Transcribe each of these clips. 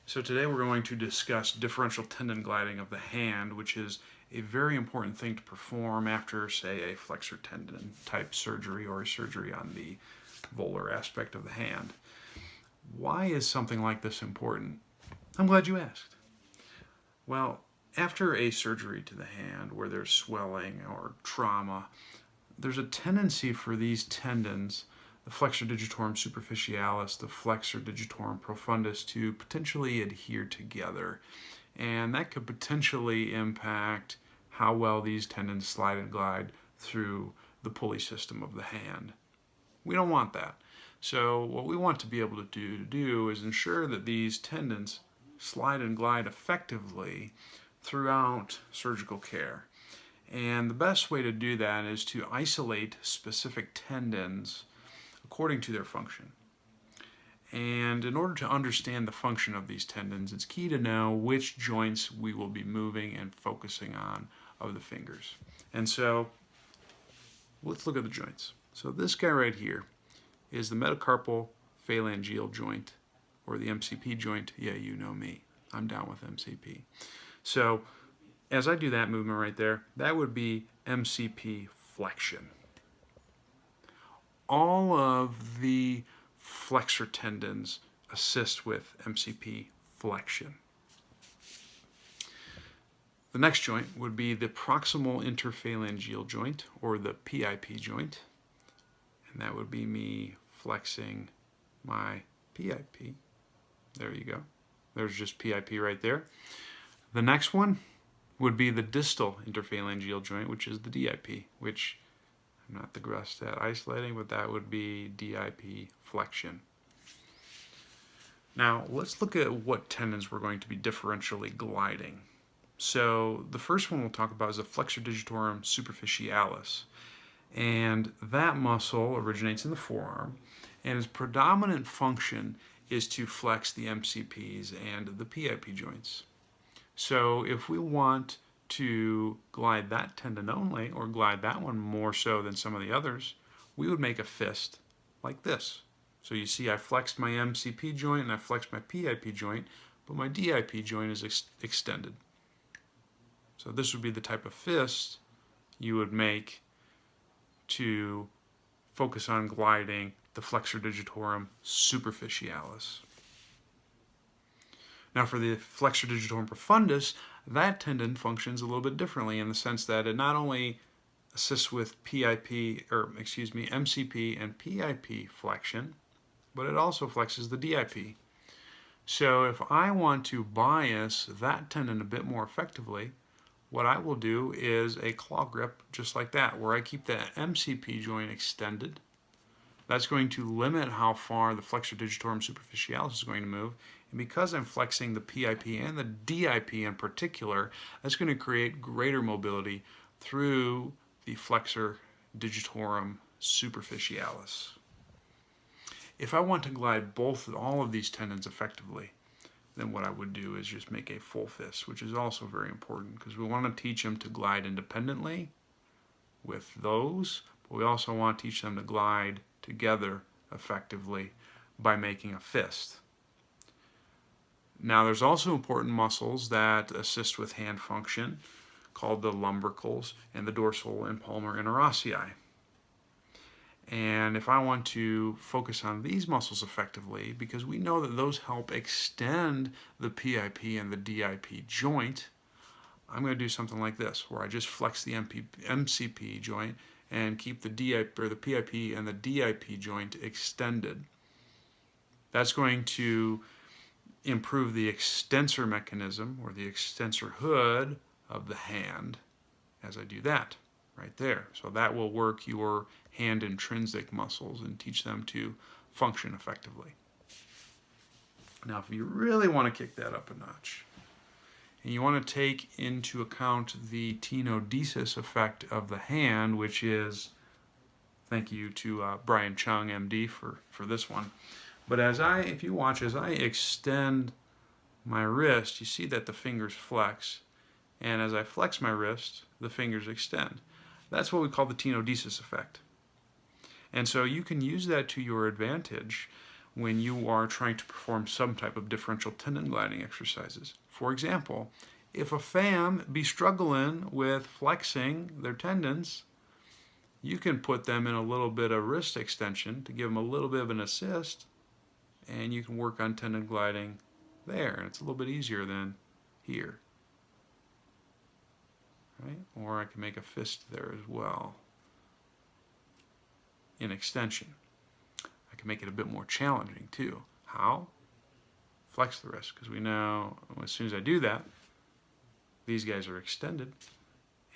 So today we're going to discuss differential tendon gliding of the hand, which is a very important thing to perform after, say, a flexor tendon type surgery or a surgery on the volar aspect of the hand. Why is something like this important? I'm glad you asked. Well, after a surgery to the hand where there's swelling or trauma, there's a tendency for these tendons, the flexor digitorum superficialis, the flexor digitorum profundus, to potentially adhere together. And that could potentially impact how well these tendons slide and glide through the pulley system of the hand. We don't want that. So what we want to be able to do is ensure that these tendons slide and glide effectively throughout surgical care. And the best way to do that is to isolate specific tendons according to their function. And in order to understand the function of these tendons, it's key to know which joints we will be moving and focusing on of the fingers. And so let's look at the joints. So this guy right here is the metacarpal phalangeal joint, or the MCP joint. Yeah, you know me. I'm down with MCP. So as I do that movement right there, that would be MCP flexion. All of the flexor tendons assist with MCP flexion. The next joint would be the proximal interphalangeal joint, or the PIP joint. And that would be me flexing my PIP. There you go. There's just PIP right there. The next one would be the distal interphalangeal joint, which is the DIP, which I'm not the best at isolating, but that would be DIP flexion. Now, let's look at what tendons we're going to be differentially gliding. So the first one we'll talk about is the flexor digitorum superficialis. And that muscle originates in the forearm, and its predominant function is to flex the MCPs and the PIP joints. So if we want to glide that tendon only, or glide that one more so than some of the others, we would make a fist like this. So you see I flexed my MCP joint and I flexed my PIP joint, but my DIP joint is extended. So this would be the type of fist you would make to focus on gliding the flexor digitorum superficialis. Now for the flexor digitorum profundus, that tendon functions a little bit differently in the sense that it not only assists with MCP and PIP flexion, but it also flexes the DIP. So if I want to bias that tendon a bit more effectively, what I will do is a claw grip just like that, where I keep the MCP joint extended. That's going to limit how far the flexor digitorum superficialis is going to move. And because I'm flexing the PIP and the DIP in particular, that's going to create greater mobility through the flexor digitorum superficialis. If I want to glide all of these tendons effectively, then what I would do is just make a full fist, which is also very important because we want to teach them to glide independently with those, but we also want to teach them to glide together effectively by making a fist. Now there's also important muscles that assist with hand function called the lumbricals and the dorsal and palmar interossei. And if I want to focus on these muscles effectively, because we know that those help extend the PIP and the DIP joint, I'm going to do something like this, where I just flex the MCP joint and keep the DIP or the PIP and the DIP joint extended. That's going to improve the extensor mechanism, or the extensor hood of the hand, as I do that right there. So that will work your hand intrinsic muscles and teach them to function effectively. Now, if you really want to kick that up a notch, and you want to take into account the Tenodesis effect of the hand, which is, thank you to Brian Chung, MD, for this one. But if you watch, as I extend my wrist, you see that the fingers flex. And as I flex my wrist, the fingers extend. That's what we call the Tenodesis effect. And so you can use that to your advantage when you are trying to perform some type of differential tendon gliding exercises. For example, if a fam be struggling with flexing their tendons, you can put them in a little bit of wrist extension to give them a little bit of an assist, and you can work on tendon gliding there, and it's a little bit easier than here. Right? Or I can make a fist there as well in extension. I can make it a bit more challenging too. How? Flex the wrist, because we know as soon as I do that, these guys are extended,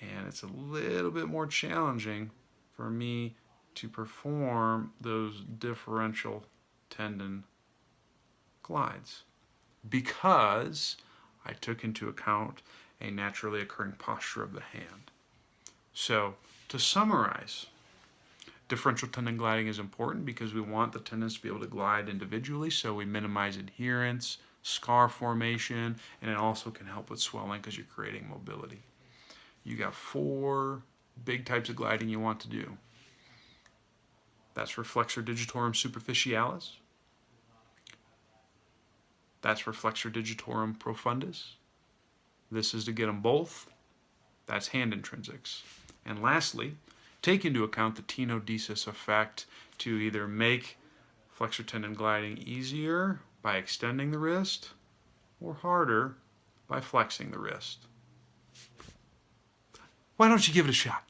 and it's a little bit more challenging for me to perform those differential tendon glides because I took into account a naturally occurring posture of the hand. So to summarize, differential tendon gliding is important because we want the tendons to be able to glide individually, so we minimize adherence, scar formation, and it also can help with swelling because you're creating mobility. You got 4 big types of gliding you want to do. That's for flexor digitorum superficialis. That's for flexor digitorum profundus. This is to get them both. That's hand intrinsics. And lastly, take into account the Tenodesis effect to either make flexor tendon gliding easier by extending the wrist or harder by flexing the wrist. Why don't you give it a shot?